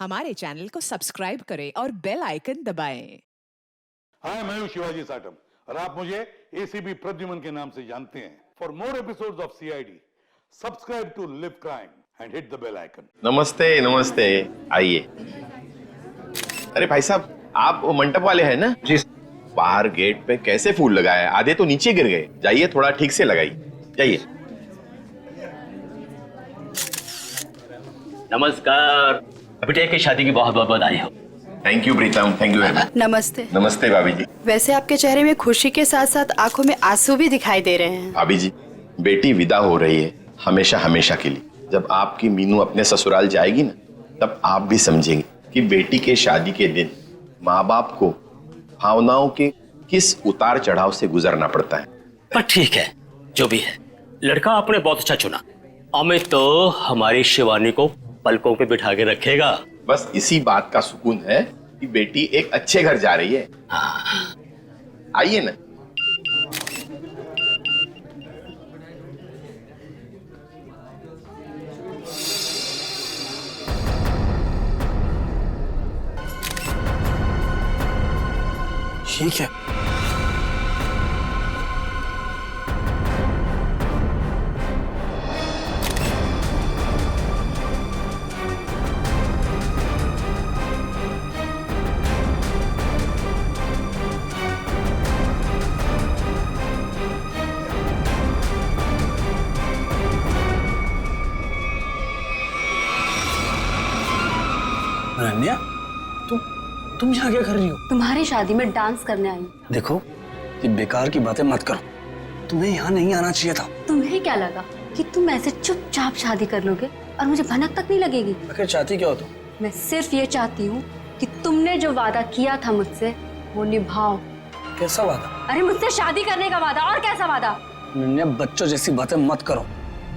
हमारे चैनल को सब्सक्राइब करें और बेल आइकन दबाएं। हाय, मैं हूं शिवाजी साटम और आप मुझे एसीपी प्रद्युमन के नाम से जानते हैं। For more episodes of CID, subscribe to live crime and hit the bell icon. नमस्ते नमस्ते, आइए। अरे भाई साहब, आप वो मंडप वाले हैं ना? जी। बाहर गेट पे कैसे फूल लगाए, आधे तो नीचे गिर गए। जाइए, थोड़ा ठीक से लगाइए, जाइए। नमस्कार, बेटे की शादी की बहुत बहुत बधाई हो। Thank you Pritam, thank you very much. नमस्ते। नमस्ते भाभी जी। वैसे आपके चेहरे में खुशी के साथ साथ आंखों में आंसू भी दिखाई दे रहे हैं। भाभी जी, बेटी विदा हो रही है हमेशा हमेशा के लिए। जब आपकी मीनू अपने ससुराल जाएगी ना, तब आप भी समझेंगे कि बेटी के शादी के दिन माँ बाप को भावनाओं के किस उतार चढ़ाव से गुजरना पड़ता है। पर ठीक है, जो भी है, लड़का आपने बहुत अच्छा चुना। अमित तो हमारी शिवानी को पलकों पे बिठा के रखेगा। बस इसी बात का सुकून है कि बेटी एक अच्छे घर जा रही है। आइए ना। ठीक है। अनन्या, तुम यहाँ क्या कर रही हो? तुम्हारी शादी में डांस करने आई। देखो, ये बेकार की बातें मत करो। तुम्हें यहाँ नहीं आना चाहिए था। तुम्हें क्या लगा कि तुम ऐसे चुपचाप शादी कर लोगे और मुझे भनक तक नहीं लगेगी? आखिर चाहती क्या हो तुम? मैं सिर्फ ये चाहती हूँ कि तुमने जो वादा किया था मुझसे वो निभाओ। कैसा वादा? अरे मुझसे शादी करने का वादा। और कैसा वादा? अनन्या, बच्चों जैसी बातें मत करो,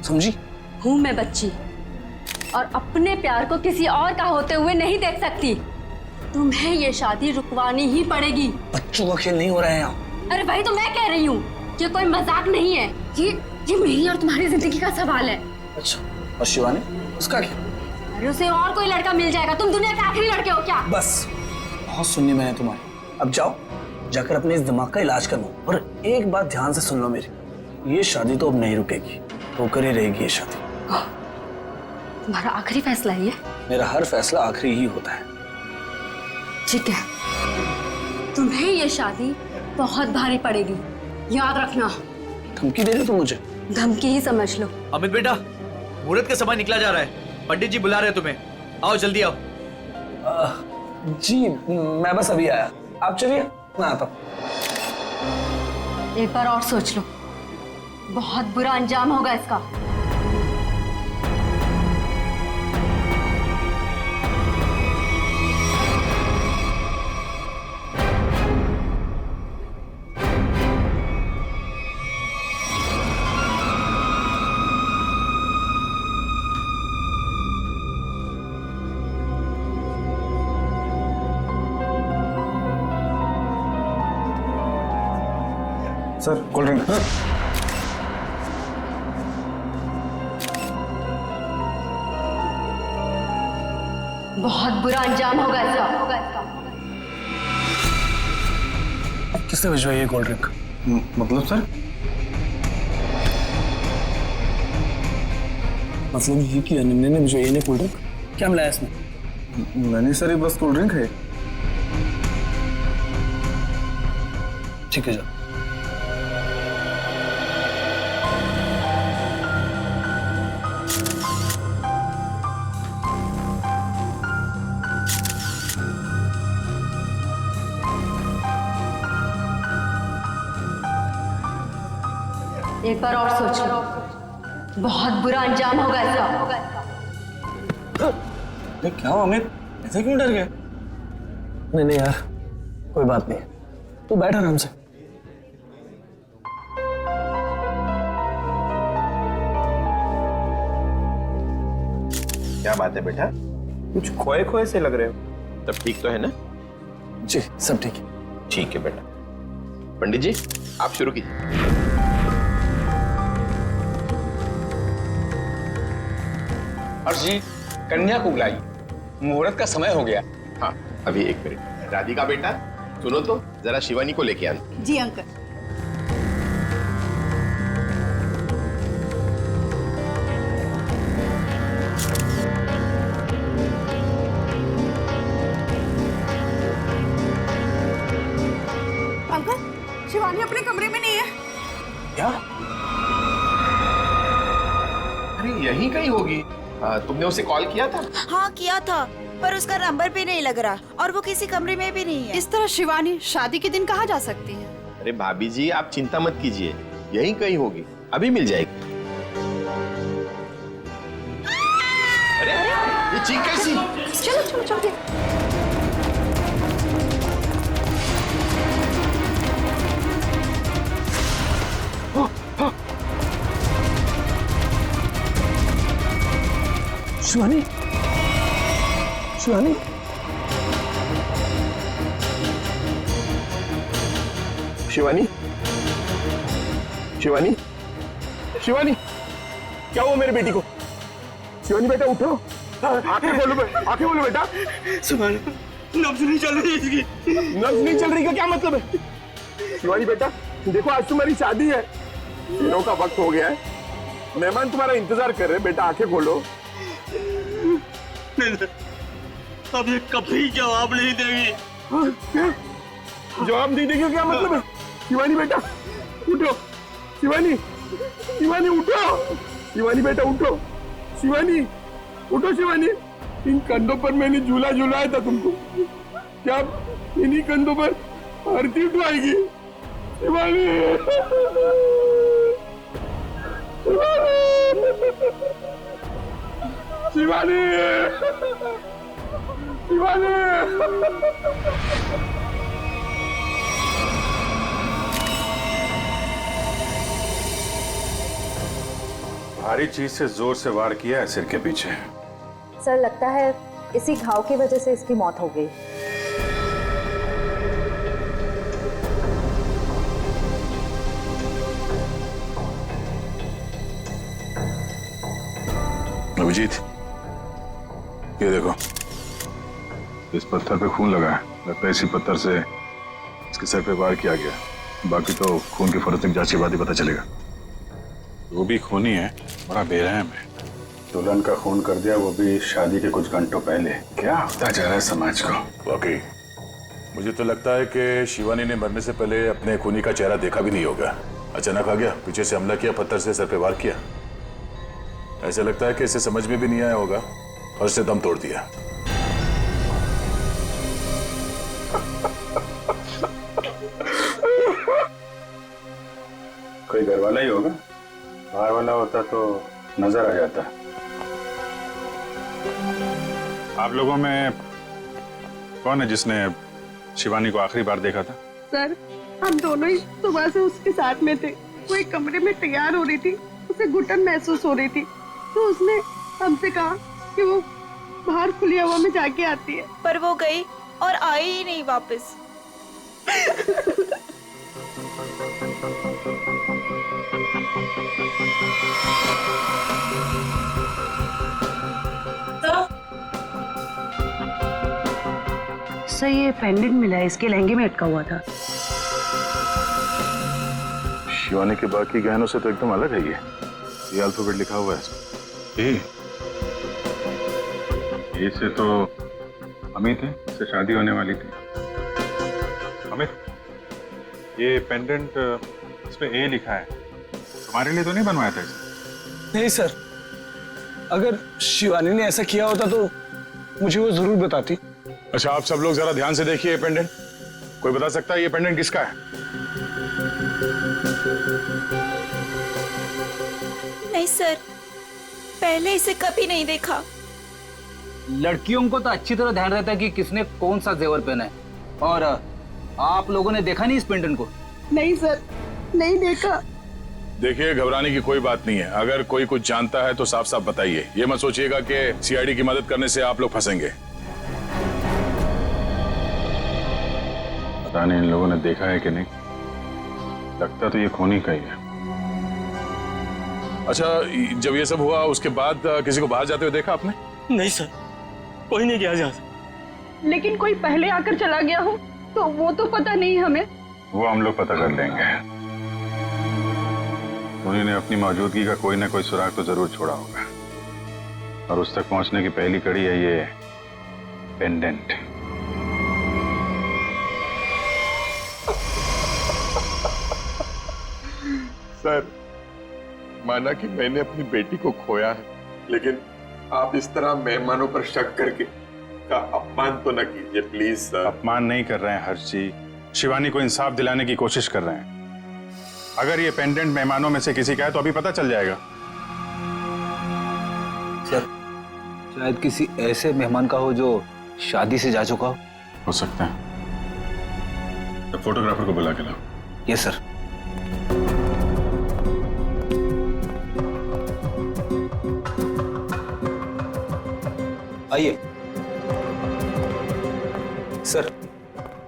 समझी? हूँ मैं बच्ची और अपने प्यार को किसी और का होते हुए नहीं देख सकती। तुम्हें ये शादी रुकवानी ही पड़ेगी। बच्चों का खेल नहीं हो रहा है यहाँ। अरे भाई, तो मैं कह रही हूँ, ये कोई मजाक नहीं है। ये मेरी और तुम्हारी जिंदगी का सवाल है। अच्छा, और शिवानी, उसका क्या? अरे उसे और कोई लड़का मिल जाएगा। तुम दुनिया के आखिरी लड़के हो क्या? बस, बहुत सुननी मैंने तुम्हारी। अब जाओ, जाकर अपने इस दिमाग का इलाज करवाओ। और एक बात ध्यान से सुन लो मेरी, ये शादी तो अब नहीं रुकेगी, होकर ही रहेगी ये शादी। तुम्हारा आखिरी फैसला है ये? मेरा हर फैसला आखिरी ही होता है। ठीक है, तुम्हें ये शादी बहुत भारी पड़ेगी, याद रखना। धमकी दे रहे हो तुम मुझे? धमकी ही समझ लो। अमित बेटा, मुहूर्त का समय निकला जा रहा है। पंडित जी बुला रहे हैं तुम्हें, आओ जल्दी आओ। जी, मैं बस अभी आया। आप चलिए, मैं आता हूँ। एक बार और सोच लो, बहुत बुरा अंजाम होगा इसका। Sir, cold drink. बहुत बुरा अंजाम होगा इसका। किसने भिजवाई है कोल्ड ड्रिंक? मतलब सर? मतलब ये कि अनन्या ने भिजवाई है कोल्ड ड्रिंक? क्या मिलाया इसमें? नहीं सर, ये बस कोल्ड ड्रिंक है। ठीक है, जाओ। एक बार और सोच लो, बहुत बुरा अंजाम होगा इसका। क्या हुआ अमित, ऐसे क्यों डर गए? नहीं यार, कोई बात नहीं, तू बैठ आराम से। क्या बात है बेटा, कुछ खोए खोए से लग रहे हो। तब ठीक तो है ना? जी, सब ठीक है। ठीक है बेटा। पंडित जी, आप शुरू कीजिए। अर्श जी, कन्या को बुलाइए। मुहूर्त का समय हो गया। हाँ अभी एक मिनट। राधिका बेटा सुनो तो, जरा शिवानी को लेके आना। जी अंकल। अंकल शिवानी अपने कमरे में नहीं है। क्या? अरे यहीं कहीं होगी। तुमने उसे कॉल किया था? हाँ किया था, पर उसका नंबर भी नहीं लग रहा और वो किसी कमरे में भी नहीं है। इस तरह शिवानी शादी के दिन कहाँ जा सकती है? अरे भाभी जी आप चिंता मत कीजिए, यहीं कहीं होगी, अभी मिल जाएगी। अरे ये चीख कैसी? चलो चलो चलो। शिवानी, शिवानी, शिवानी, शिवानी, शिवानी, क्या हुआ मेरे बेटी को? शिवानी बेटा उठो, आंखें खोलो बेटा। नब्ज नहीं चल रही इसकी। नब्ज नहीं चल रही का क्या मतलब है? शिवानी बेटा देखो, आज तुम्हारी शादी है, दिनों का वक्त हो गया है, मेहमान तुम्हारा इंतजार कर रहे हैं। बेटा आंखें खोलो। अब ये कभी जवाब नहीं देगी। जवाब नहीं देगी क्या मतलब है? शिवानी बेटा उठो, शिवानी, शिवानी उठो, शिवानी बेटा उठो, शिवानी उठो, शिवानी। इन कंधों पर मैंने झूला झूलाया था तुमको, क्या इन्हीं कंधों पर आरती उठवाएगी? शिवानी, शिवानी, शिवानी। भारी चीज से जोर से वार किया है सिर के पीछे। सर लगता है इसी घाव की वजह से इसकी मौत हो गई। अभिजीत ये देखो, इस पत्थर पे खून लगा है, लगता है इसी पत्थर से इसके सर पे वार किया गया। बाकी तो खून की फोरेंसिक जांच के बाद ही पता चलेगा। वो भी खूनी है, बड़ा बेरहम है। दुल्हन का खून कर दिया, वो भी शादी के कुछ घंटों पहले। क्या होता जा रहा है समाज को? वाकई मुझे तो लगता है कि शिवानी ने मरने से पहले अपने खूनी का चेहरा देखा भी नहीं होगा। अचानक आ गया, पीछे से हमला किया, पत्थर से सर पे वार किया। ऐसा लगता है कि इसे समझ में भी नहीं आया होगा और से दम तोड़ दिया। कोई घर वाला ही होगा, बाहर वाला होता तो नजर आ जाता। आप लोगों में कौन है जिसने शिवानी को आखिरी बार देखा था? सर हम दोनों ही सुबह से उसके साथ में थे। वो एक कमरे में तैयार हो रही थी, उसे घुटन महसूस हो रही थी, तो उसने हमसे कहा कि वो बाहर खुली हवा में जाके आती है, पर वो गई और आई ही नहीं वापस। सर ये पेंडेंट मिला है, इसके लहंगे में अटका हुआ था। शिवानी के बाकी गहनों से तो एकदम अलग है ये अल्फाबेट लिखा हुआ है। ये से तो अमित है, इससे शादी होने वाली थी। अमित ये पेंडेंट इसमें ए लिखा है, तुम्हारे लिए तो नहीं बनवाया था इसे? नहीं सर, अगर शिवानी ने ऐसा किया होता तो मुझे वो जरूर बताती। अच्छा आप सब लोग जरा ध्यान से देखिए ये पेंडेंट। कोई बता सकता है ये पेंडेंट किसका है? नहीं सर, पहले इसे कभी नहीं देखा। लड़कियों को तो अच्छी तरह ध्यान रहता है कि किसने कौन सा जेवर पहना है, और आप लोगों ने देखा नहीं इस पेंडेंट को? नहीं सर, नहीं देखा। देखिए घबराने की कोई बात नहीं है, अगर कोई कुछ जानता है तो साफ साफ बताइए। ये मत सोचिएगा कि सीआईडी की मदद करने से आप लोग फंसेंगे। पता नहीं इन लोगों ने देखा है कि नहीं, लगता तो ये खूनी का ही है। अच्छा जब ये सब हुआ उसके बाद किसी को बाहर जाते हुए देखा आपने? नहीं सर, कोई नहीं गया यहाँ से। लेकिन कोई पहले आकर चला गया हो तो वो तो पता नहीं हमें। वो हम लोग पता कर लेंगे। उन्होंने अपनी मौजूदगी का कोई ना कोई सुराग तो जरूर छोड़ा होगा, और उस तक पहुंचने की पहली कड़ी है ये पेंडेंट। सर, माना कि मैंने अपनी बेटी को खोया है, लेकिन आप इस तरह मेहमानों पर शक करके का अपमान तो न कीजिए प्लीज सर। अपमान नहीं कर रहे हैं हर्ष जी, शिवानी को इंसाफ दिलाने की कोशिश कर रहे हैं। अगर ये पेंडेंट मेहमानों में से किसी का है तो अभी पता चल जाएगा। सर, शायद किसी ऐसे मेहमान का हो जो शादी से जा चुका हो सकता है। तो फोटोग्राफर को बुला के लाओ। Yes sir. आइए सर,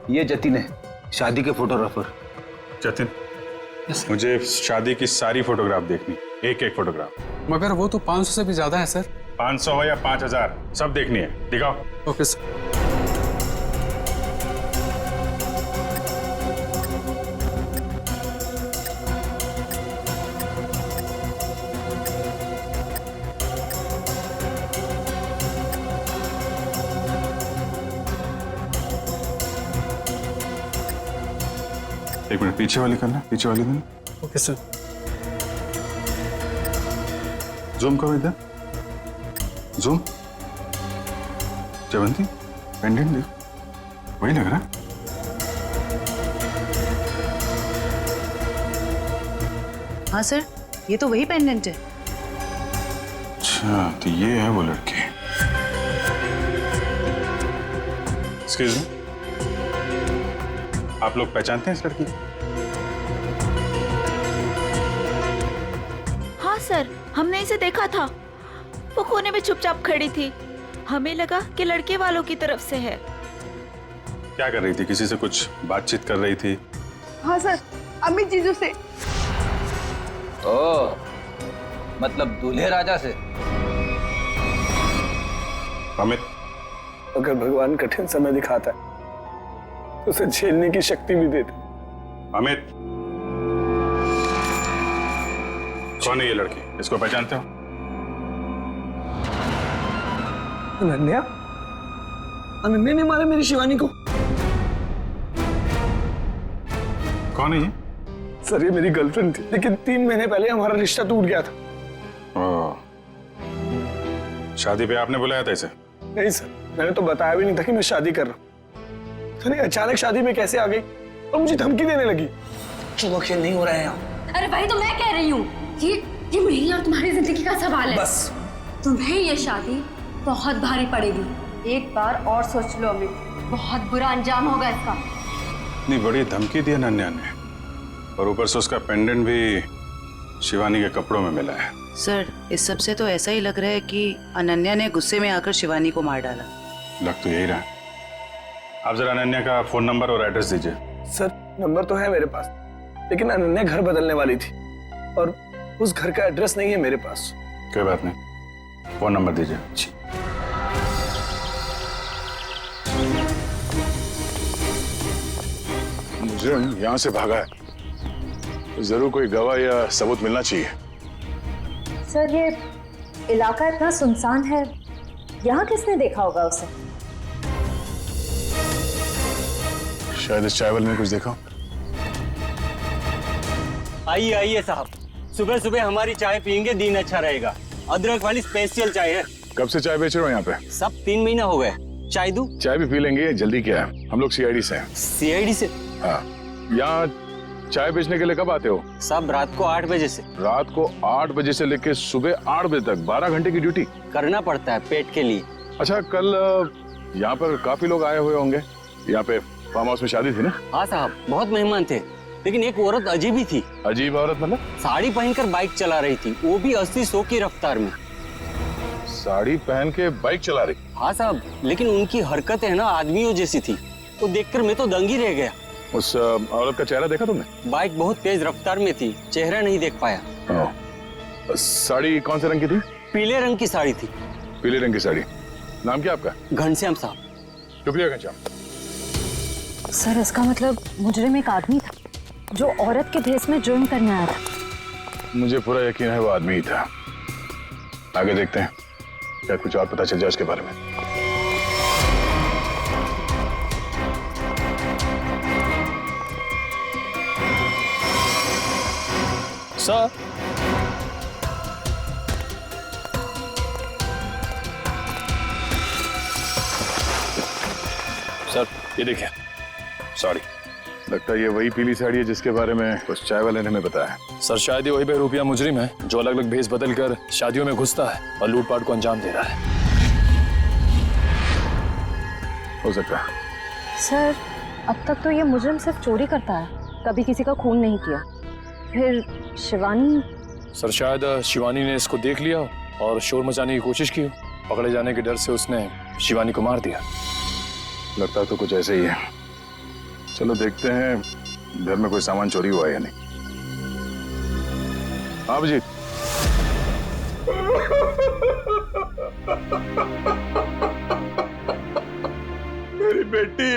ये जतिन है, शादी के फोटोग्राफर। जतिन, मुझे शादी की सारी फोटोग्राफ देखनी, एक एक फोटोग्राफ। मगर वो तो 500 से भी ज्यादा है सर। 500 हो या 5000, सब देखनी है। दिखाओ। Okay sir. एक मिनट, पीछे वाली करना, पीछे वाली करना। Okay sir. जूम करो इधर, जूम। जयवंती, पेंडेंट देखो, वही लग रहा है। हाँ सर, ये तो वही पेंडेंट है। अच्छा, तो ये है वो लड़की। एक्सक्यूज मी, आप लोग पहचानते हैं इस लड़की? हाँ सर, हमने इसे देखा था। वो कोने में चुपचाप खड़ी थी। हमें लगा कि लड़के वालों की तरफ से है। क्या कर रही थी? किसी से कुछ बातचीत कर रही थी? हाँ सर, अमित जीजू से। ओ, मतलब दूल्हे राजा से। अमित, अगर भगवान कठिन समय दिखाता है तो उसे झेलने की शक्ति भी देता। अमित, कौन है ये लड़की? इसको पहचानते हो? अनन्या? अनन्या ने मारा मेरी शिवानी को। कौन है ये? सर, ये मेरी गर्लफ्रेंड थी, लेकिन 3 महीने पहले हमारा रिश्ता टूट गया था। शादी पे आपने बुलाया था इसे? नहीं सर, मैंने तो बताया भी नहीं था कि मैं शादी कर रहा हूँ। सर, ये अचानक शादी में कैसे आ गई और मुझे धमकी देने लगी। चलो, खेल नहीं हो रहा है यहाँ। अरे वही तो मैं कह रही हूँ, ये मेरी और तुम्हारी जिंदगी का सवाल है। बस, तुम्हें ये शादी बहुत भारी पड़ेगी। एक बार और सोच लो अमित, बहुत बुरा अंजाम होगा इसका। इतनी बड़ी धमकी दी अनन्या ने, और ऊपर से उसका पेंडेंट भी शिवानी के कपड़ों में मिला है। सर, इस सब से तो ऐसा ही लग रहा है कि अनन्या ने गुस्से में आकर शिवानी को मार डाला। लग तो यही रहा। आप जरा अनन्या का फोन नंबर और एड्रेस दीजिए। सर, नंबर तो है मेरे पास, लेकिन अनन्या घर बदलने वाली थी और उस घर का एड्रेस नहीं है मेरे पास। कोई बात नहीं, फोन नंबर दीजिए। मुझे यहाँ से भागा है, तो जरूर कोई गवाह या सबूत मिलना चाहिए। सर, ये इलाका इतना सुनसान है, यहाँ किसने देखा होगा उसे? शायद इस चाय वाले ने कुछ देखा। आइए आइए साहब, सुबह सुबह हमारी चाय पियेंगे, दिन अच्छा रहेगा। अदरक वाली स्पेशल चाय है। कब से चाय बेच रहे हो यहाँ पे? सब 3 महीना हो गए। चाय दूं? चाय भी पी लेंगे, जल्दी क्या है, हम लोग सीआईडी से हैं। सीआईडी से? हाँ। यहाँ चाय बेचने के लिए कब आते हो? सब रात को 8 बजे से। रात को 8 बजे से लेके सुबह 8 बजे तक 12 घंटे की ड्यूटी करना पड़ता है पेट के लिए। अच्छा, कल यहाँ पर काफी लोग आए हुए होंगे। यहाँ पे फार्म हाउस में शादी थी ना? हाँ साहब, बहुत मेहमान थे, लेकिन एक औरत अजीब ही थी। अजीब औरत मतलब? साड़ी पहनकर बाइक चला रही थी, वो भी 80-100 की रफ्तार में। साड़ी पहन के बाइक चला रही? हाँ साहब, लेकिन उनकी हरकतें ना आदमियों जैसी थी, तो देखकर मैं तो दंग ही रह गया। उस औरत का चेहरा देखा तुमने? बाइक बहुत तेज रफ्तार में थी, चेहरा नहीं देख पाया। साड़ी कौन से रंग की थी? पीले रंग की साड़ी थी। पीले रंग की साड़ी। नाम क्या आपका? घनश्याम साहब। शुक्रिया घनश्याम। सर इसका मतलब मुजरिम एक आदमी था जो औरत के भेस में जुर्म करने आया था। मुझे पूरा यकीन है वो आदमी ही था। आगे देखते हैं, शायद कुछ और पता चल जाए उसके बारे में। सर सर ये देखिए। सॉरी, लगता है ये वही पीली साड़ी है जिसके बारे में उस चाय वाले ने हमें बताया। सर शायद ये वही बेरूपिया मुजरिम है जो अलग अलग भेस बदल कर शादियों में घुसता है और लूटपाट को अंजाम दे रहा है। हो सकता है। सर अब तक तो ये मुजरिम सिर्फ चोरी करता है, कभी किसी का खून नहीं किया। फिर शिवानी? सर शायद शिवानी ने इसको देख लिया और शोर मचाने की कोशिश की। पकड़े जाने के डर से उसने शिवानी को मार दिया। लगता तो कुछ ऐसे ही है। चलो देखते हैं घर में कोई सामान चोरी हुआ है या नहीं। हाँ अभिजीत। मेरी बेटी।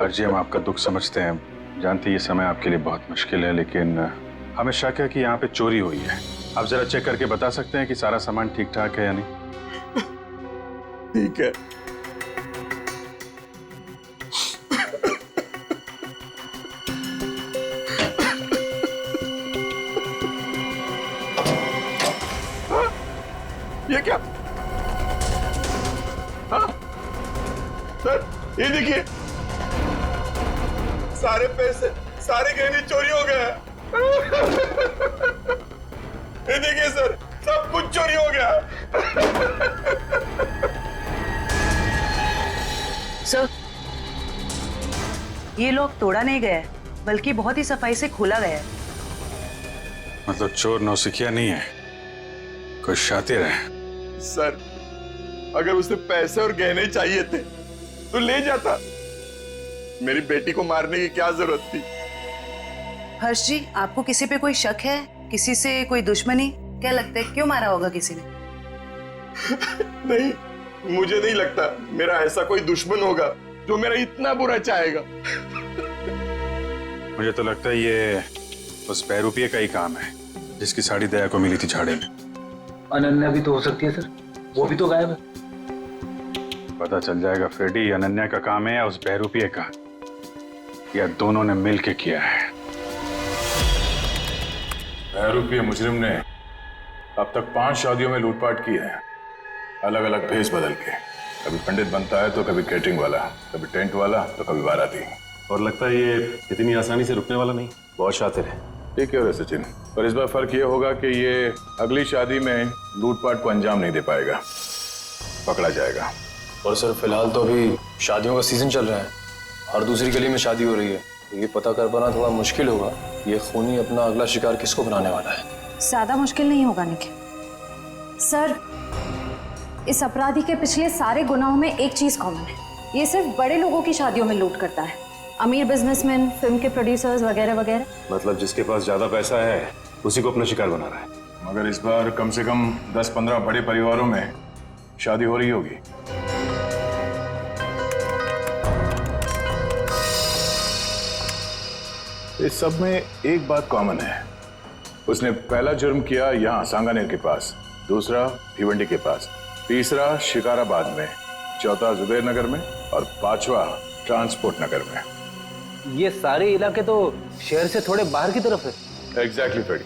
अर्जी, हम आपका दुख समझते हैं, जानते ये समय आपके लिए बहुत मुश्किल है, लेकिन हमें शक है कि यहाँ पे चोरी हुई है। आप जरा चेक करके बता सकते हैं कि सारा सामान ठीक ठाक है या नहीं? ठीक है। ये क्या? हाँ? सर ये देखिए, सारे पैसे, सारे गहने चोरी हो गए। ये देखिए सर, सब कुछ चोरी हो गया। सर ये लॉक तोड़ा नहीं गया है, बल्कि बहुत ही सफाई से खोला गया है। मतलब चोर नौसिखिया नहीं है, कोई शातिर है। सर अगर उसे पैसे और गहने चाहिए थे तो ले जाता। मेरी बेटी को मारने की क्या जरूरत थी? हर्ष जी, आपको किसी पे कोई शक है? किसी से कोई दुश्मनी? क्या लगता है क्यों मारा होगा किसी ने? नहीं, मुझे नहीं लगता मेरा ऐसा कोई दुश्मन होगा जो मेरा इतना बुरा चाहेगा। मुझे तो लगता है ये उस बहरूपिये का ही काम है जिसकी साड़ी दया को मिली थी झाड़े में। अनन्या भी तो हो सकती है सर, वो भी तो गायब है। पता चल जाएगा फ्रेडी, अनन्या का काम है या उस बहरूपिये का, या दोनों ने मिलके किया है। बहरूपिये मुजरिम ने अब तक 5 शादियों में लूटपाट की है, अलग अलग भेस बदल के। कभी पंडित बनता है तो कभी कैटरिंग वाला, कभी टेंट वाला तो कभी बाराती। और लगता है ये इतनी आसानी से रुकने वाला नहीं, बहुत शातिर है। ठीक है सचिन, पर इस बार फर्क ये होगा कि ये अगली शादी में लूटपाट को अंजाम नहीं दे पाएगा, पकड़ा जाएगा। और सर फिलहाल तो अभी शादियों का सीजन चल रहा है, हर दूसरी गली में शादी हो रही है, ये पता कर पाना थोड़ा मुश्किल होगा ये खूनी अपना अगला शिकार किसको बनाने वाला है। ज्यादा मुश्किल नहीं होगा निखिल। सर इस अपराधी के पिछले सारे गुनाहों में एक चीज कॉमन है, ये सिर्फ बड़े लोगों की शादियों में लूट करता है। अमीर बिजनेसमैन, फिल्म के प्रोड्यूसर्स वगैरह वगैरह। मतलब जिसके पास ज्यादा पैसा है उसी को अपना शिकार बना रहा है। मगर इस बार कम से कम 10-15 बड़े परिवारों में शादी हो रही होगी। इस सब में एक बात कॉमन है, उसने पहला जुर्म किया यहाँ सांगानेर के पास, दूसरा भिवंडी के पास, तीसरा शिकाराबाद में, चौथा जुबेर नगर में और 5वां ट्रांसपोर्ट नगर में। ये सारे इलाके तो शहर से थोड़े बाहर की तरफ है। Exactly Freddy.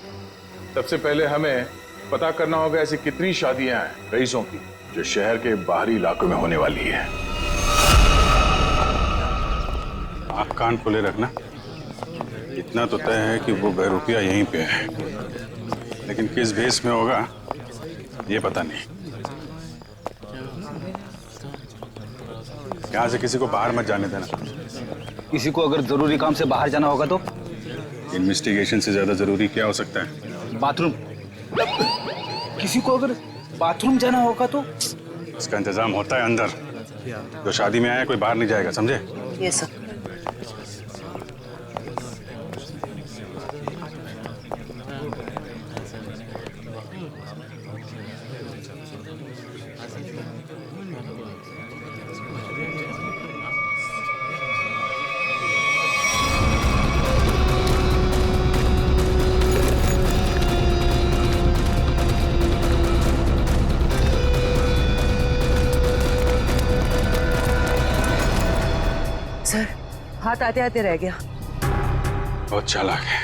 सबसे पहले हमें पता करना होगा ऐसी कितनी शादियां हैं रईसों की जो शहर के बाहरी इलाकों में होने वाली है। आप कान खोले रखना, इतना तो तय है कि वो बहरूपिया यहीं पे है, लेकिन किस भेस में होगा ये पता नहीं। यहाँ से किसी को बाहर मत जाने देना। किसी को अगर जरूरी काम से बाहर जाना होगा तो? इन्वेस्टिगेशन से ज्यादा जरूरी क्या हो सकता है? बाथरूम। किसी को अगर बाथरूम जाना होगा तो? इसका इंतजाम होता है अंदर। जो शादी में आया कोई बाहर नहीं जाएगा, समझे? ये सर। सर हाथ आते आते रह गया। बहुत चालाक है।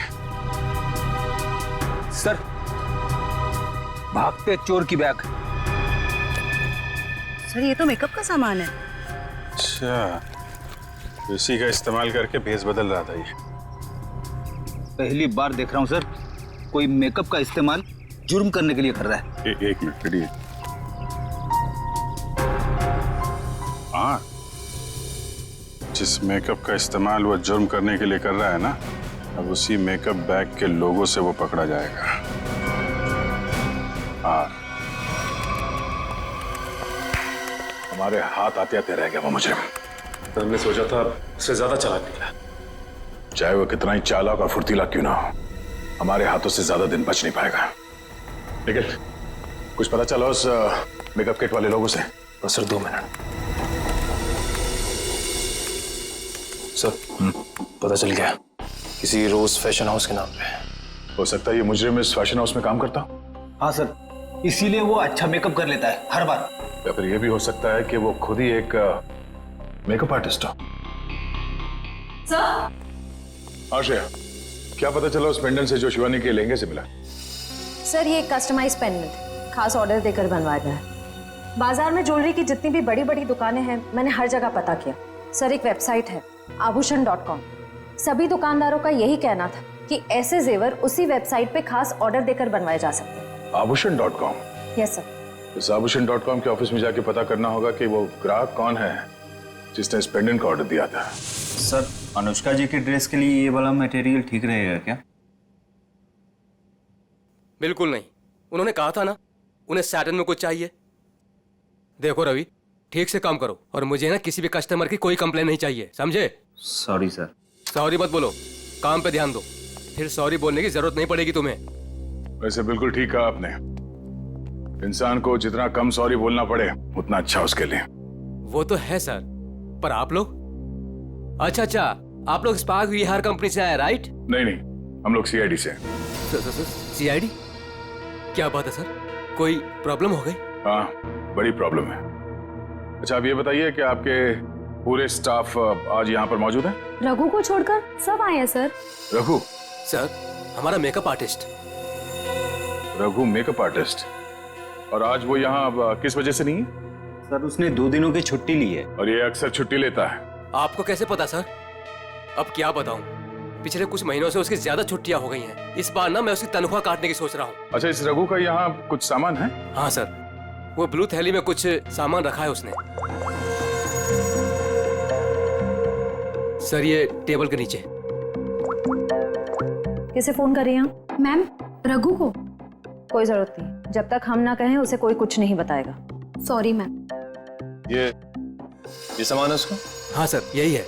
सर भागते चोर की बैग। सर ये तो मेकअप का सामान है। अच्छा, इसी का इस्तेमाल करके भेस बदल रहा था ये। पहली बार देख रहा हूँ सर, कोई मेकअप का इस्तेमाल जुर्म करने के लिए कर रहा है। एक मिनट खड़िए। हाँ, जिस मेकअप का इस्तेमाल वो जुर्म करने के लिए कर रहा है ना, अब उसी मेकअप बैग के लोगों से वो पकड़ा जाएगा। हाँ, हमारे हाथ आते आते रह गया वो मुजरिम। तो हमने सोचा था उससे ज्यादा चालाक निकला। चाहे वो कितना ही चालाक और फुर्तीला क्यों ना हो, हमारे हाथों से ज्यादा दिन बच नहीं पाएगा। लेकिन कुछ पता चला उस मेकअप किट वाले लोगों से? बस सर 2 मिनट। सर पता चल गया, किसी रोज फैशन हाउस के नाम पे। हो सकता है ये मुजरिम इस फैशन हाउस में काम करता हो। हाँ सर, इसीलिए वो अच्छा मेकअप कर लेता है हर बार। या फिर ये भी हो सकता है कि वो खुद ही एक मेकअप आर्टिस्ट हो। सर आश्रया, क्या पता चला उस पेंडेंट से जो शिवानी के लहंगे से मिला? सर ये कस्टमाइज पेंडेंट खास ऑर्डर देकर बनवाया गया है। बाजार में ज्वेलरी की जितनी भी बड़ी बड़ी दुकानें हैं, मैंने हर जगह पता किया। सर एक वेबसाइट है आभूषण.com, सभी दुकानदारों का यही कहना था कि ऐसे जेवर उसी वेबसाइट पे खास ऑर्डर देकर बनवाए जा सकते हैं। आभूषण.com? Yes sir. इस आभूषण.com के ऑफिस में जाके पता करना होगा कि वो ग्राहक कौन है जिसने इस पेंडेंट का ऑर्डर दिया था। सर अनुष्का जी की ड्रेस के लिए ये वाला मटेरियल ठीक रहेगा क्या? बिल्कुल नहीं, उन्होंने कहा था ना उन्हें सैटन में कुछ चाहिए। देखो रवि, ठीक से काम करो और मुझे ना किसी भी कस्टमर की कोई कंप्लेन नहीं चाहिए, समझे? Sorry sir. सॉरी मत बोलो, काम पे ध्यान दो, फिर सॉरी बोलने की जरूरत नहीं पड़ेगी तुम्हें। वैसे बिल्कुल ठीक कहा आपने, इंसान को जितना कम सॉरी बोलना पड़े उतना अच्छा उसके लिए। वो तो है सर, पर आप लोग? अच्छा, आप लोग स्पार्क विहार कंपनी से आए राइट? नहीं, हम लोग सीआईडी से। सीआईडी? क्या बात है सर, कोई प्रॉब्लम हो गई? हाँ, बड़ी प्रॉब्लम है। अच्छा आप ये बताइए कि आपके पूरे स्टाफ आज यहाँ पर मौजूद है? रघु को छोड़कर सब आए हैं सर। रघु? सर हमारा makeup artist. Raghu makeup artist? और आज वो यहाँ किस वजह से नहीं है? सर उसने 2 दिनों की छुट्टी ली है। और ये अक्सर छुट्टी लेता है। आपको कैसे पता सर? अब क्या बताऊं, पिछले कुछ महीनों से उसकी ज्यादा छुट्टियां हो गई हैं। इस बार ना मैं उसकी तनख्वाह काटने की सोच रहा हूँ। अच्छा, इस रघु का यहाँ कुछ सामान है? हाँ सर, वो ब्लू थैली में कुछ सामान रखा है उसने। सर ये टेबल के नीचे। किसे फोन कर रही हैं? मैम रघु को। कोई जरूरत नहीं, जब तक हम ना कहें उसे कोई कुछ नहीं बताएगा। Sorry ma'am. ये सामान है उसका? हाँ सर यही है।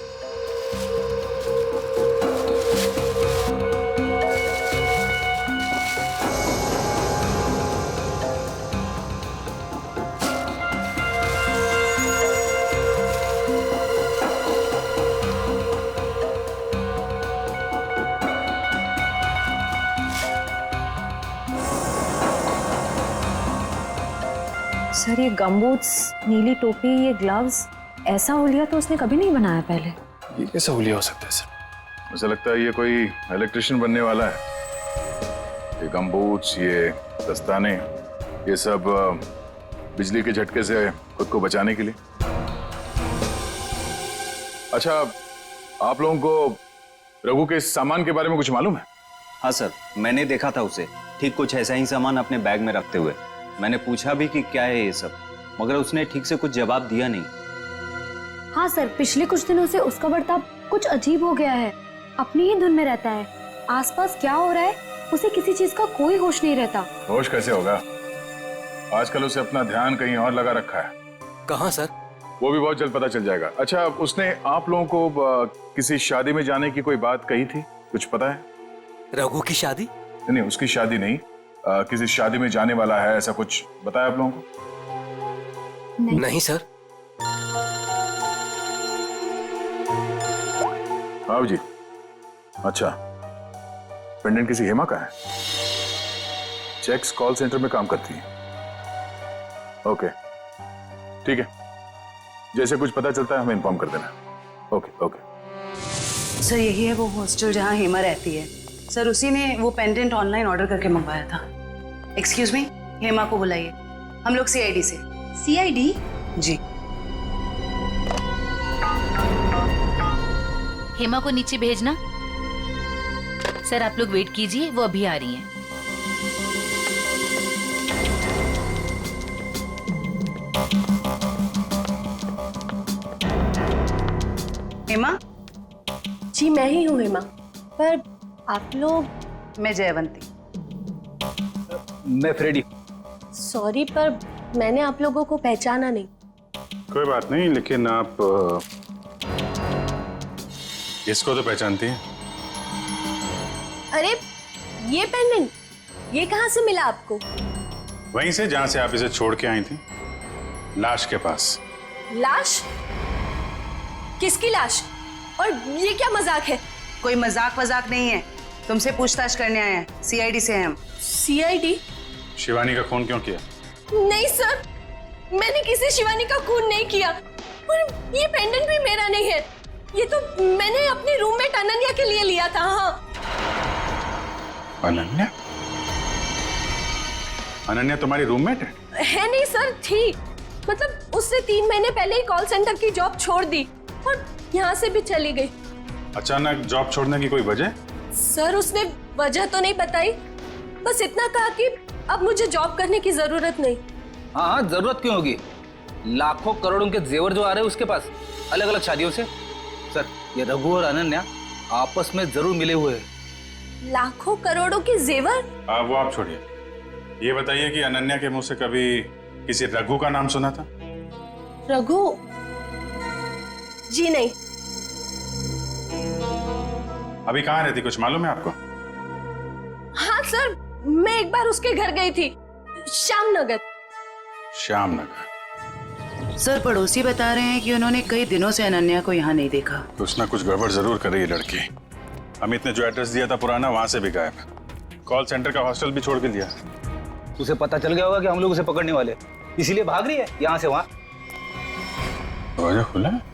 सर ये गमबूट्स, नीली टोपी, ये ग्लव्स, ऐसा हुलिया तो उसने कभी नहीं बनाया पहले। ये कैसा हुलिया हो सकता है सर? मुझे लगता है ये कोई इलेक्ट्रिशियन बनने वाला है। ये गमबूट्स, ये दस्ताने, ये सब बिजली के झटके से खुद को बचाने के लिए। अच्छा, आप लोगों को रघु के इस सामान के बारे में कुछ मालूम है? हाँ सर, मैंने देखा था उसे ठीक कुछ ऐसा ही सामान अपने बैग में रखते हुए। मैंने पूछा भी कि क्या है ये सब, मगर उसने ठीक से कुछ जवाब दिया नहीं। हाँ सर, पिछले कुछ दिनों से उसका बर्ताव कुछ अजीब हो गया है। अपनी ही धुन में रहता है, आसपास क्या हो रहा है उसे किसी चीज का कोई होश नहीं रहता। होश कैसे होगा? आजकल उसे अपना ध्यान कहीं और लगा रखा है। कहाँ सर? वो भी बहुत जल्द पता चल जाएगा। अच्छा, उसने आप लोगों को किसी शादी में जाने की कोई बात कही थी, कुछ पता है? रघु की शादी? नहीं, उसकी शादी नहीं, किसी शादी में जाने वाला है, ऐसा कुछ बताया आप लोगों को? नहीं सर। हाँ जी। अच्छा, पेंडेंट किसी हेमा का है? चेक्स कॉल सेंटर में काम करती है। ओके ठीक है, जैसे कुछ पता चलता है हमें इन्फॉर्म कर देना। Okay okay. सर यही है वो हॉस्टल जहाँ हेमा रहती है। सर उसी ने वो पेंडेंट ऑनलाइन ऑर्डर करके मंगवाया था। एक्सक्यूज मी, हेमा को बुलाइए। हम लोग सीआईडी से। सीआईडी? जी। हेमा को नीचे भेजना। सर आप लोग वेट कीजिए, वो अभी आ रही हैं। हेमा? जी मैं ही हूँ हेमा, पर आप लोग? मैं जयवंती। मैं फ्रेडी। सॉरी पर मैंने आप लोगों को पहचाना नहीं। कोई बात नहीं, लेकिन आप इसको तो पहचानती हैं? अरे ये पेंडेंट, ये कहाँ से मिला आपको? वहीं से जहां से आप इसे छोड़ के आई थी, लाश के पास। लाश? किसकी लाश? और ये क्या मजाक है? कोई मजाक वजाक नहीं है, तुमसे पूछताछ करने आए हैं। सीआईडी से हैं हम। सीआईडी? शिवानी का खून क्यों किया? नहीं सर, मैंने किसी शिवानी का खून नहीं किया। और ये पेंडेंट भी मेरा नहीं है, ये तो मैंने अपने रूममेट अनन्या के लिए लिया था। हाँ। अनन्या? अनन्या तुम्हारी रूममेट है? है नहीं सर, थी। मतलब उससे 3 महीने पहले ही कॉल सेंटर की जॉब छोड़ दी और यहाँ से भी चली गई। अचानक जॉब छोड़ने की कोई वजह? सर उसने वजह तो नहीं बताई, बस इतना कहा कि अब मुझे जॉब करने की जरूरत नहीं। हाँ हाँ, जरूरत क्यों होगी? लाखों करोड़ों के जेवर जो आ रहे हैं उसके पास, अलग अलग शादियों से। सर ये रघु और अनन्या आपस में जरूर मिले हुए हैं। लाखों करोड़ों के जेवर? वो आप छोड़िए, ये बताइए कि अनन्या के मुंह से कभी किसी रघु का नाम सुना था? रघु? जी नहीं। अभी कहाँ रहती, कुछ मालूम है आपको? हाँ सर, मैं एक बार उसके घर गई थी, श्यामनगर। श्यामनगर? सर पड़ोसी बता रहे हैं कि उन्होंने कई दिनों से अनन्या को यहाँ नहीं देखा। कुछ ना कुछ गड़बड़ जरूर कर रही है लड़की। अमित ने जो एड्रेस दिया था पुराना, वहां से भी गायब। कॉल सेंटर का हॉस्टल भी छोड़ के दिया। उसे पता चल गया होगा कि हम लोग उसे पकड़ने वाले, इसीलिए भाग रही है यहाँ से वहाँ। दरवाजा खुला है?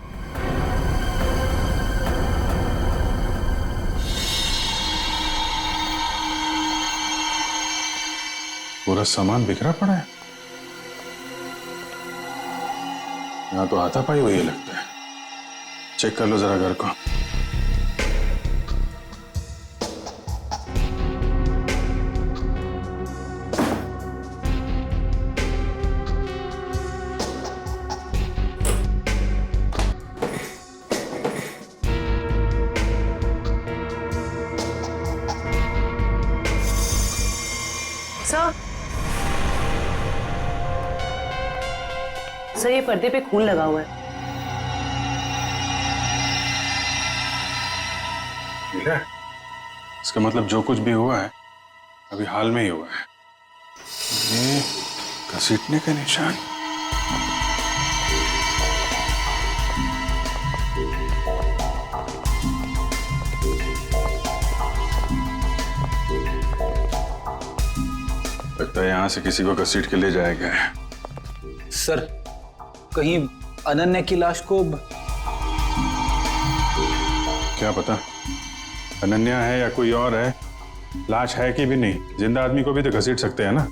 पूरा सामान बिखरा पड़ा है। यहाँ तो हाथापाई हुई है लगता है। चेक कर लो जरा घर को। सर ये पर्दे पे खून लगा हुआ है। ठीक है, इसका मतलब जो कुछ भी हुआ है अभी हाल में ही हुआ है। ये घसीटने का निशान। लगता है यहां से किसी को घसीट के ले जाया गया है। सर कहीं अनन्या की लाश को क्या पता अनन्या है या कोई और है, लाश है कि भी नहीं। जिंदा आदमी को भी तो घसीट सकते हैं ना।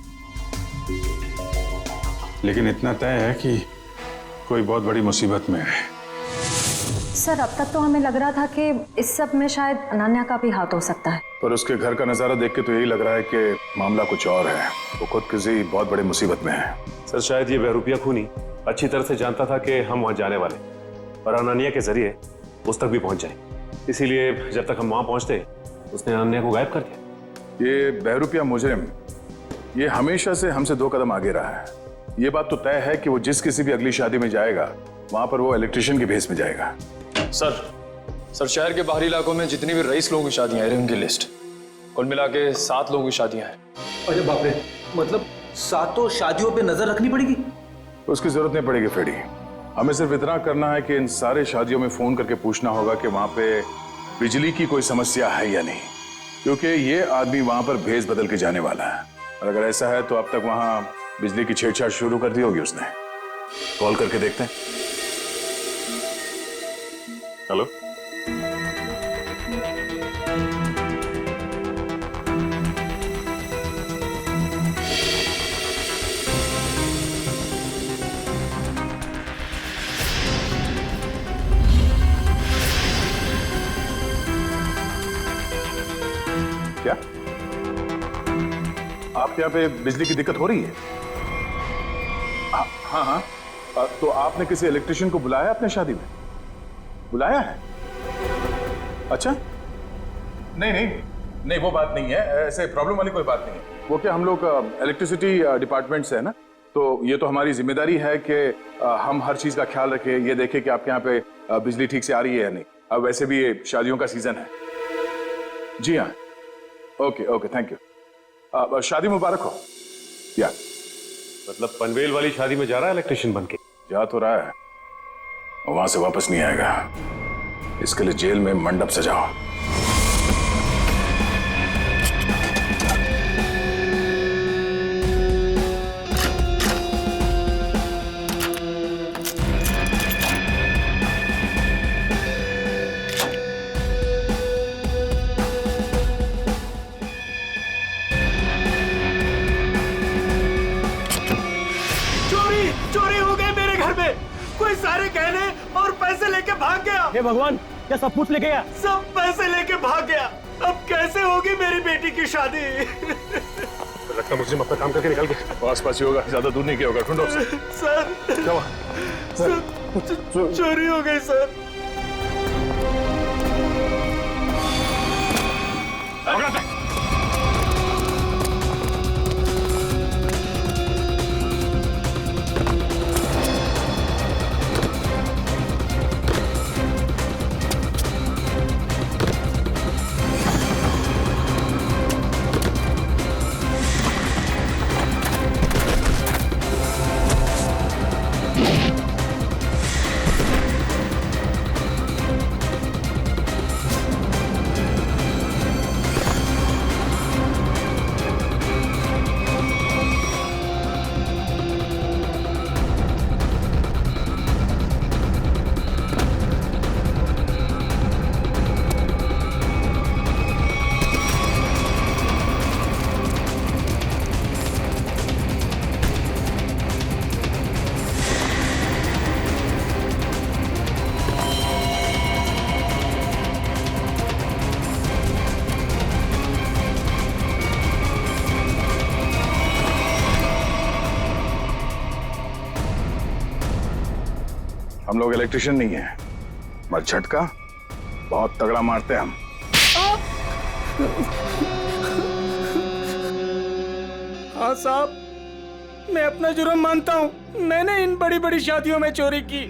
लेकिन इतना तय है कि कोई बहुत बड़ी मुसीबत में है। सर अब तक तो हमें लग रहा था कि इस सब में शायद अनन्या का भी हाथ हो सकता है, पर उसके घर का नजारा देख के तो यही लग रहा है कि मामला कुछ और है। वो खुद किसी बहुत बड़ी मुसीबत में है। सर शायद ये बहरूपिया खूनी अच्छी तरह से जानता था कि हम वहां जाने वाले और अनन्या के जरिए उस तक भी पहुंच जाए, इसीलिए जब तक हम वहां पहुंचते उसने अनन्या को गायब कर दिया। ये बहरूपिया मुजरिम ये हमेशा से हमसे 2 कदम आगे रहा है। ये बात तो तय है कि वो जिस किसी भी अगली शादी में जाएगा वहां पर वो इलेक्ट्रिशियन के भेस में जाएगा। सर शहर के बाहरी इलाकों में जितनी भी रईस लोगों की शादियां हैं उनकी लिस्ट कुल मिला के 7 लोगों की शादियां हैं। अरे बाप रे, मतलब 7 शादियों पे नजर रखनी पड़ेगी? उसकी जरूरत नहीं पड़ेगी फ्रेडी। हमें सिर्फ इतना करना है कि इन सारे शादियों में फोन करके पूछना होगा कि वहां पे बिजली की कोई समस्या है या नहीं, क्योंकि ये आदमी वहां पर भेस बदल के जाने वाला है। और अगर ऐसा है तो अब तक वहां बिजली की छेड़छाड़ शुरू कर दी होगी उसने। कॉल करके देखते हैं। हेलो क्या आपके यहाँ पे बिजली की दिक्कत हो रही है? हाँ हाँ तो आपने किसी इलेक्ट्रिशियन को बुलाया अपने शादी में? बुलाया है? अच्छा नहीं नहीं नहीं, वो बात नहीं है, ऐसे प्रॉब्लम वाली कोई बात नहीं है। वो क्या हम लोग इलेक्ट्रिसिटी डिपार्टमेंट से है ना, तो ये तो हमारी जिम्मेदारी है कि हम हर चीज का ख्याल रखें, ये देखें कि आपके यहाँ पे बिजली ठीक से आ रही है या नहीं। अब वैसे भी ये शादियों का सीजन है। जी हाँ, ओके ओके, थैंक यू। शादी मुबारक हो। या मतलब पनवेल वाली शादी में जा रहा है इलेक्ट्रिशियन बन के? जा तो रहा है, वहां से वापस नहीं आएगा। इसके लिए जेल में मंडप सजाओ। चोरी हो गई मेरे घर में। कोई सारे गहने और पैसे लेके भाग गया। हे भगवान, क्या सब कुछ ले गया? सब पैसे लेके भाग गया। अब कैसे होगी मेरी बेटी की शादी? लगता मुझे अपना काम करके निकल गया। आस पास ही होगा, ज्यादा दूर नहीं गया होगा। ढूंढो उसे। सर क्या हुआ? चोरी हो गई सर। हम लोग इलेक्ट्रिशियन नहीं है, मगर झटका बहुत तगड़ा मारते हैं हम। हाँ साहब, मैं अपना जुर्म मानता हूँ। मैंने इन बड़ी बड़ी शादियों में चोरी की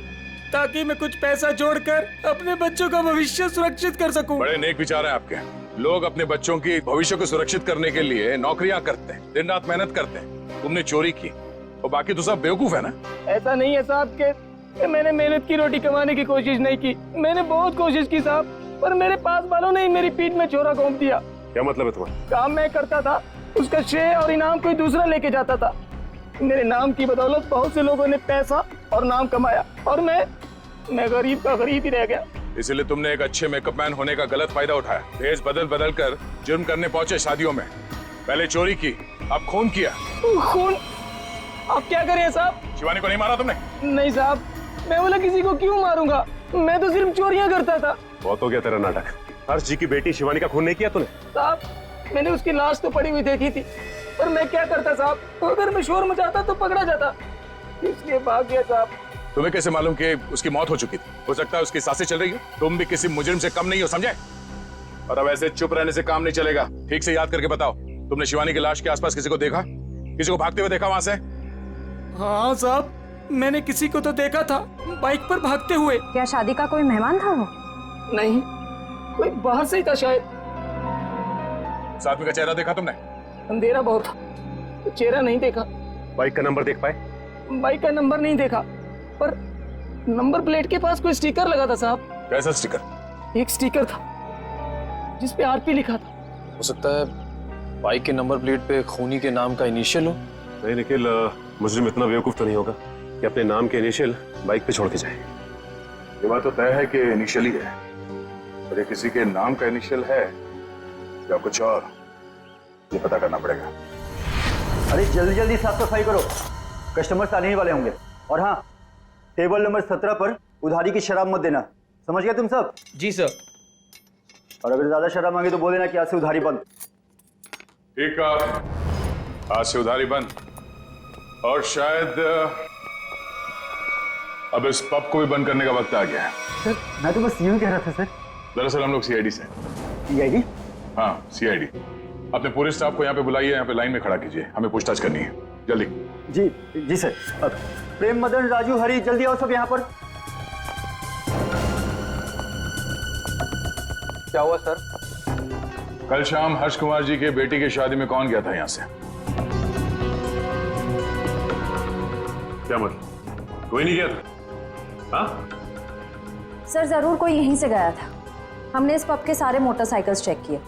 ताकि मैं कुछ पैसा जोड़कर अपने बच्चों का भविष्य सुरक्षित कर सकूं। बड़े नेक विचार हैं आपके। लोग अपने बच्चों की भविष्य को सुरक्षित करने के लिए नौकरियां करते हैं, दिन रात मेहनत करते हैं। तुमने चोरी की और बाकी तो सब बेवकूफ है ना। ऐसा नहीं है साहब कि मैंने मेहनत की रोटी कमाने की कोशिश नहीं की। मैंने बहुत कोशिश की साहब, पर मेरे पास वालों ने मेरी पीठ में छोरा घोंप दिया। क्या मतलब है तुम्हारा? काम मैं करता था, उसका श्रेय और इनाम कोई दूसरा लेके जाता था। मेरे नाम की बदौलत बहुत से लोगों ने पैसा और नाम कमाया और मैं गरीब का गरीब ही रह गया। इसीलिए तुमने एक अच्छे मेकअप मैन होने का गलत फायदा उठाया। भेष बदल बदल कर जुर्म करने पहुंचे शादियों में। पहले चोरी की, अब खून किया। खून? आप क्या करें साहब? शिवानी को नहीं मारा तुमने? नहीं साहब, मैं बोला किसी को क्यों मारूंगा, मैं तो सिर्फ चोरियां करता था। बहुत हो गया तेरा नाटक। हर्ष जी की बेटी शिवानी का खून नहीं किया तूने? साहब, मैंने उसकी लाश तो पड़ी हुई देखी थी, पर मैं क्या करता साहब, तो अगर मैं शोर मचाता तो पकड़ा जाता, इसलिए भाग गया साहब। तुम्हें कैसे मालूम कि उसकी मौत हो चुकी थी? हो सकता है उसकी सांसें चल रही हो। तुम भी किसी मुजरिम से कम नहीं हो, समझे? और अब ऐसे चुप रहने से काम नहीं चलेगा। ठीक से याद करके बताओ, तुमने शिवानी की लाश के आसपास किसी को देखा? किसी को भागते हुए देखा वहां से? हाँ साहब, मैंने किसी को तो देखा था, बाइक पर भागते हुए। क्या शादी का कोई मेहमान था वो? नहीं, कोई बाहर से ही था शायद। साथ में का चेहरा देखा तुमने? अंधेरा बहुत था, तो चेहरा नहीं देखा। बाइक का नंबर देख पाए? बाइक का नंबर नहीं देखा, पर नंबर प्लेट के पास कोई स्टिकर लगा था साहब। कैसा स्टिकर? एक स्टिकर था जिसपे आरपी लिखा था। हो सकता है बाइक के नंबर प्लेट पे खूनी के नाम का इनिशियल हो। नहीं निखिल, मुजरिम इतना बेवकूफ तो नहीं होगा कि अपने नाम के इनिशियल बाइक पे छोड़ के जाए। ये बात तो तय है कि इनिशियल ही है, पर ये किसी के नाम का इनिशियल है या कुछ और, ये पता करना पड़ेगा। अरे जल्दी जल्दी साफ सफाई करो, कस्टमर्स आने ही वाले होंगे। और हाँ, टेबल नंबर 17 पर उधारी की शराब मत देना, समझ गए तुम सब? जी सर। और अगर ज्यादा शराब मांगे तो बोल देना कि आज से उधारी बंद। ठीक आज से उधारी बंद, और शायद अब इस पब को भी बंद करने का वक्त आ गया है। सर मैं तो बस यूं कह रहा था सर। दरअसल हम लोग सीआईडी से। सीआईडी? हाँ सीआईडी। अपने पूरे स्टाफ को यहाँ पे बुलाइए, यहाँ पे लाइन में खड़ा कीजिए, हमें पूछताछ करनी है, जल्दी। जी जी सर। अब प्रेम, मदन, राजू, हरी, जल्दी आओ सब यहाँ पर। क्या हुआ सर? कल शाम हर्ष कुमार जी के बेटी की शादी में कौन गया था यहाँ से? क्या मतलब? कोई नहीं गया था? हाँ? सर जरूर कोई यहीं से गया था। हमने इस पब के सारे मोटरसाइकिल्स चेक किए,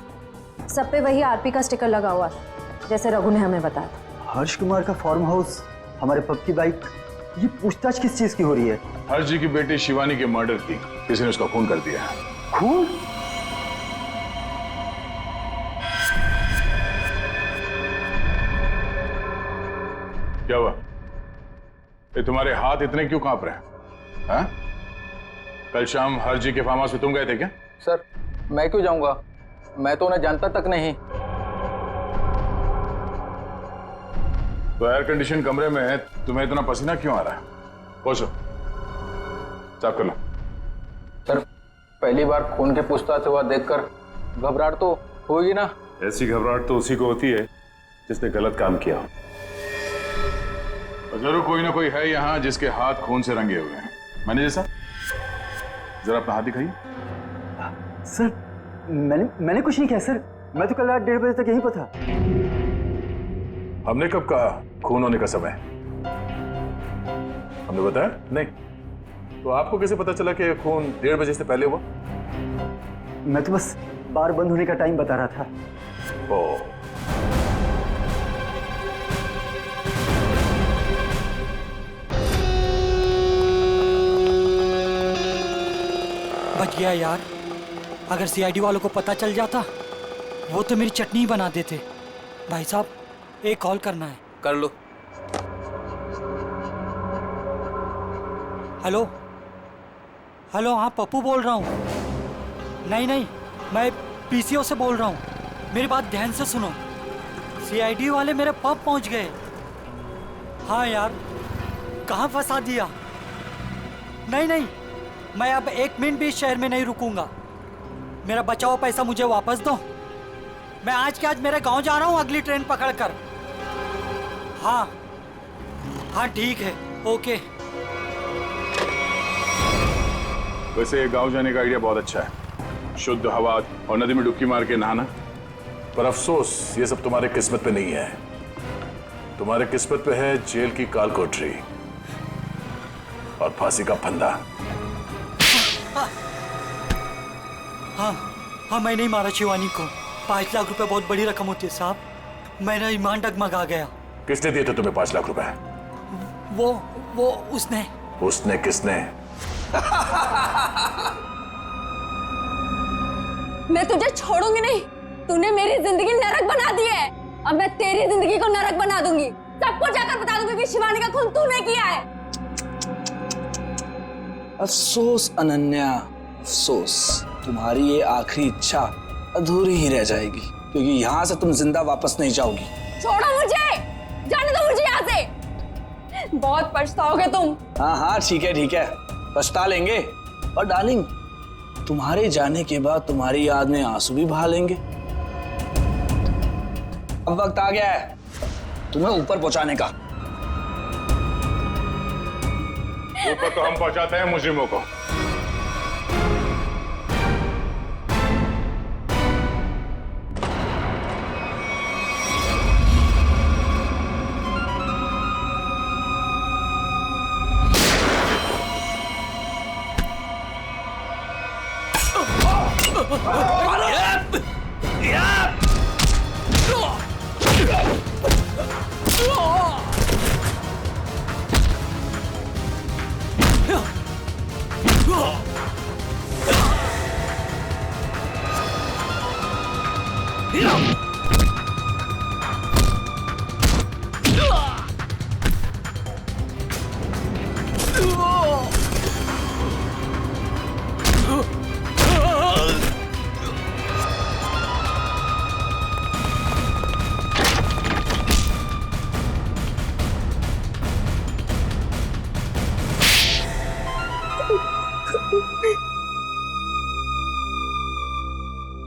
सब पे वही आरपी का स्टिकर लगा हुआ था, जैसे रघु ने हमें बताया था। हर्ष कुमार का फार्म हाउस, हमारे पब की बाइक, ये पूछताछ किस चीज की हो रही है? हर्ष जी की बेटी शिवानी के मर्डर की किसी ने उसका खून कर दिया है। खून? क्या हुआ? ये तुम्हारे हाथ इतने क्यों कांप रहे हैं? हाँ? कल शाम हर्ष जी के फार्म हाउस में तुम गए थे क्या? सर मैं क्यों जाऊंगा, मैं तो उन्हें जानता तक नहीं। तो एयर कंडीशन कमरे में तुम्हें इतना पसीना क्यों आ रहा है? पहुंचो, साफ कर लो। सर पहली बार खून के पूछताछ हुआ देखकर घबराहट तो होगी ना। ऐसी घबराहट तो उसी को होती है जिसने गलत काम किया हो। जरूर कोई ना कोई है यहाँ जिसके हाथ खून से रंगे हुए हैं। मैनेजर साहब जरा अपना हाथ दिखाइए। सर मैंने कुछ नहीं किया सर, मैं तो कल रात 1:30 बजे तक यहीं पर था। हमने कब कहा खून होने का समय? हमने बताया नहीं? तो आपको कैसे पता चला कि खून 1:30 बजे से पहले हुआ? मैं तो बस बार बंद होने का टाइम बता रहा था। ओ बच गया यार, अगर सीआईडी वालों को पता चल जाता वो तो मेरी चटनी बना देते। भाई साहब एक कॉल करना है। कर लो। हेलो हेलो, हाँ पप्पू बोल रहा हूँ। नहीं मैं पीसीओ से बोल रहा हूँ, मेरी बात ध्यान से सुनो। सीआईडी वाले मेरे पब पहुँच गए। हाँ यार, कहाँ फंसा दिया? नहीं मैं अब 1 मिनट भी इस शहर में नहीं रुकूंगा। मेरा बचा हुआ पैसा मुझे वापस दो। मैं आज के आज मेरे गांव जा रहा हूँ अगली ट्रेन पकड़कर। हाँ ठीक है, ओके। वैसे गांव जाने का आइडिया बहुत अच्छा है, शुद्ध हवा और नदी में डुबकी मार के नहाना। पर अफसोस ये सब तुम्हारे किस्मत पे नहीं है। तुम्हारे किस्मत पे है जेल की काल कोठरी और फांसी का फंदा। हाँ मैं नहीं मारा शिवानी को। 5 लाख रुपए बहुत बड़ी रकम होती है साहब, मेरा ईमान डगमगा गया। किसने दिए थे तुम्हें 5 लाख रुपए? वो उसने किसने? मैं तुझे छोड़ूंगी नहीं। तूने मेरी जिंदगी नरक बना दी है, अब मैं तेरी जिंदगी को नरक बना दूंगी। सबको जाकर बता दूंगी कि शिवानी का खून तूने किया है। अफसोस अनन्या, अफसोस, तुम्हारी ये आखिरी इच्छा अधूरी ही रह जाएगी, क्योंकि यहाँ से तुम जिंदा वापस नहीं जाओगी। छोड़ो मुझे, जाने दो मुझे यहाँ से। बहुत पछताओगे तुम। हाँ ठीक है, पछता लेंगे। और डार्लिंग, तुम्हारे जाने के बाद तुम्हारी याद में आंसू भी बहा लेंगे। अब वक्त आ गया है तुम्हें ऊपर पहुंचाने का। ऊपर तो हम पहुंचाते हैं मुजरिमों को।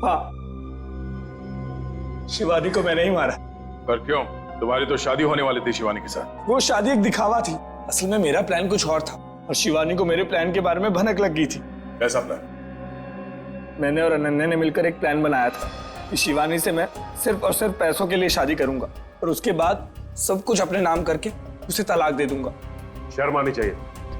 हाँ, शिवानी को मैंने ही मारा। पर क्यों? तुम्हारी तो शादी होने वाली थी शिवानी के साथ। वो शादी एक दिखावा थी, असल में मेरा प्लान कुछ और था और शिवानी को मेरे प्लान के बारे में भनक लग गई थी। कैसा प्लान? मैंने और अनन्या ने मिलकर एक प्लान बनाया था कि शिवानी से मैं सिर्फ और सिर्फ पैसों के लिए शादी करूंगा और उसके बाद सब कुछ अपने नाम करके उसे तलाक दे दूंगा। शर्म आनी चाहिए,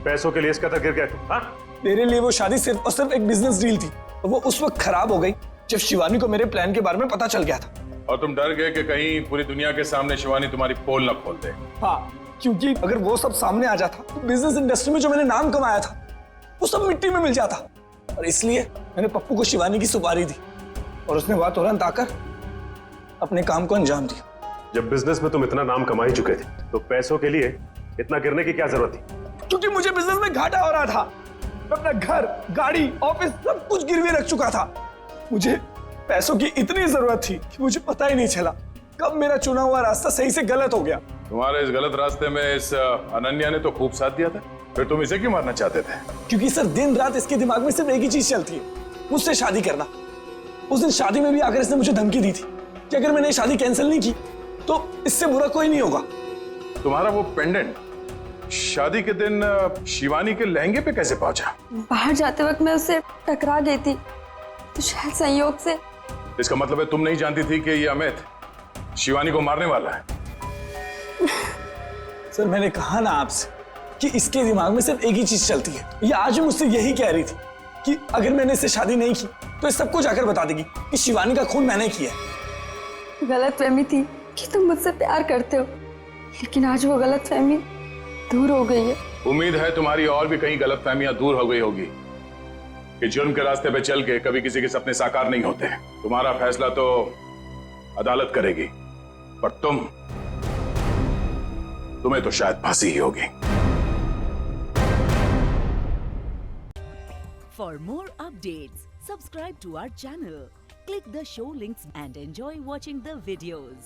पैसों के लिए इसका तक गिर गया तू, हाँ? मेरे लिए वो शादी सिर्फ और सिर्फ एक बिजनेस डील थी और वो उस वक्त खराब हो गई जब शिवानी को मेरे प्लान के बारे में पता चल गया था। और तुम डर गए कि कहीं पूरी दुनिया के सामने शिवानी तुम्हारी पोल न खोल दे। हाँ, क्योंकि अगर वो सब सामने आ जाता तो बिजनेस इंडस्ट्री में जो मैंने नाम कमाया था वो सब मिट्टी में मिल जाता। और इसलिए मैंने पप्पू को शिवानी की सुपारी दी और उसने वहां तुरंत आकर अपने काम को अंजाम दिया। जब बिजनेस में तुम इतना नाम कमा ही चुके थे तो पैसों के लिए इतना गिरने की क्या जरूरत थी? क्योंकि मुझे बिजनेस में घाटा हो रहा था। मैं अपना घर, गाड़ी, ऑफिस सब कुछ गिरवी रख चुका था। मुझे पैसों की इतनी जरूरत थी कि मुझे पता ही नहीं चला कब मेरा चुना हुआ रास्ता सही से गलत हो गया। तुम्हारे इस गलत रास्ते में इस अनन्या ने तो खूब साथ दिया था, फिर तुम इसे क्यों मारना चाहते थे? क्योंकि सर दिन रात इसके दिमाग में सिर्फ एक ही चीज चलती है, मुझसे शादी करना। उस दिन शादी में भी आकर इसने मुझे धमकी दी थी कि अगर मैंने शादी कैंसिल नहीं की तो इससे बुरा कोई नहीं होगा। तुम्हारा वो पेंडेंट शादी के दिन शिवानी के लहंगे पे कैसे पहुंचा? बाहर जाते वक्त मैं उससे टकरा गई थी तो शायद संयोग से। इसका मतलब है तुम नहीं जानती थी कि ये अमित शिवानी को मारने वाला है? सर मैंने कहा ना आपसे कि इसके दिमाग में सिर्फ एक ही चीज चलती है। ये आज भी मुझसे यही कह रही थी कि अगर मैंने इससे शादी नहीं की तो ये सबको जाकर बता देगी कि शिवानी का खून मैंने किया है। गलतफहमी थी कि तुम मुझसे प्यार करते हो, लेकिन आज वो गलतफहमी दूर हो गई है। उम्मीद है तुम्हारी और भी कई गलतफहमियां दूर हो गई होगी कि जुर्म के रास्ते पे चल के कभी किसी के सपने साकार नहीं होते। तुम्हारा फैसला तो अदालत करेगी, पर तुम्हें तो शायद फांसी ही होगी। For more updates, subscribe to our channel, click the show links and enjoy watching the videos.